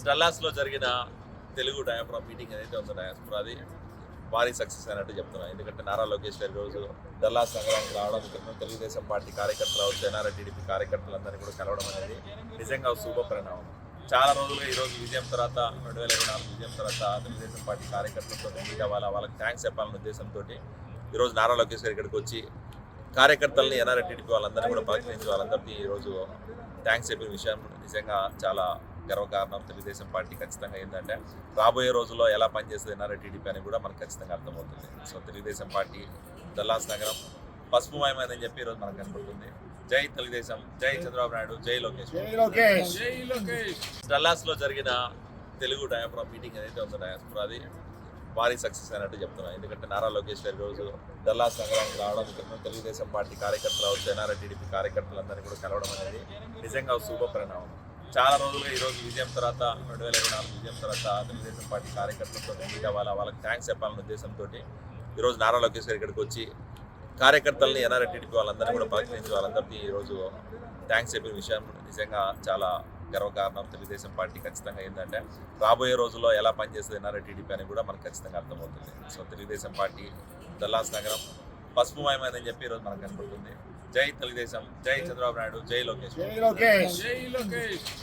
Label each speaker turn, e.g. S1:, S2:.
S1: డల్లాస్లో జరిగిన Telugu diaspora meeting ఏదైతే ఉందో డయాస్పోరాది భారీ సక్సెస్ అయినట్టు చెప్తున్నాను. ఎందుకంటే నారా లోకేష్ గారి రోజు డల్లాస్ నగరానికి రావడం, ఇక్కడ తెలుగుదేశం పార్టీ కార్యకర్తలు అవచ్చు, ఎన్ఆర్ఐ టీడీపీ కార్యకర్తలందరినీ కూడా కలవడం అనేది నిజంగా శుభ పరిణామం. చాలా రోజులుగా ఈరోజు విజయం తర్వాత 2024 విజయం తర్వాత తెలుగుదేశం పార్టీ కార్యకర్తలతో మీట్ అవ్వాలా, వాళ్ళకి థ్యాంక్స్ చెప్పాలనే ఉద్దేశంతో ఈరోజు నారా లోకేష్ గారు ఇక్కడికి వచ్చి కార్యకర్తల్ని ఎన్ఆర్ఐ టీడీపీ వాళ్ళందరినీ కూడా పలకరించి వాళ్ళందరినీ ఈరోజు థ్యాంక్స్ చెప్పిన విషయం నిజంగా చాలా గర్వకారణం. తెలుగుదేశం పార్టీ ఖచ్చితంగా ఏంటంటే రాబోయే రోజుల్లో ఎలా పనిచేస్తుంది ఎన్ఆర్ఐ టీడీపీ అని కూడా మనకు ఖచ్చితంగా అర్థమవుతుంది. సో తెలుగుదేశం పార్టీ డల్లాస్ నగరం పసుపుమయమైందని చెప్పి ఈరోజు మనకు కనపడుతుంది. జై తెలుగుదేశం, జై చంద్రబాబు నాయుడు, జై లోకేష్. డల్లాస్లో జరిగిన తెలుగు డయాస్పోరా మీటింగ్ ఏదైతే ఉందో డయాస్పోరాది భారీ సక్సెస్ అయినట్టు చెప్తున్నాను. ఎందుకంటే నారా లోకేష్ గారి రోజు డల్లాస్ నగరానికి రావడం, ఇక్కడ తెలుగుదేశం పార్టీ కార్యకర్తలు అవచ్చు, ఎన్ఆర్ఐ టీడీపీ కార్యకర్తలందరినీ కూడా కలవడం అనేది నిజంగా శుభ పరిణామం. చాలా రోజులుగా ఈరోజు విజయం తర్వాత 2024 విజయం తర్వాత తెలుగుదేశం పార్టీ కార్యకర్తలతో మీట్ అవ్వాలా, వాళ్ళకి థ్యాంక్స్ చెప్పాలనే ఉద్దేశంతో ఈరోజు నారా లోకేష్ గారు ఇక్కడికి వచ్చి కార్యకర్తల్ని ఎన్ఆర్ఐ టీడీపీ వాళ్ళందరినీ కూడా పలకరించి వాళ్ళందరినీ ఈరోజు థ్యాంక్స్ చెప్పిన విషయం నిజంగా చాలా గర్వకారణం. తెలుగుదేశం పార్టీ ఖచ్చితంగా ఏంటంటే రాబోయే రోజుల్లో ఎలా పనిచేస్తుంది ఎన్ఆర్ఐ టీడీపీ అని కూడా మనకు ఖచ్చితంగా అర్థమవుతుంది. సో తెలుగుదేశం పార్టీ డల్లాస్ నగరం పసుపుమయమైందని చెప్పి ఈరోజు మనకు కనపడుతుంది. జై తెలుగుదేశం, జై చంద్రబాబు నాయుడు, జై లోకేష్.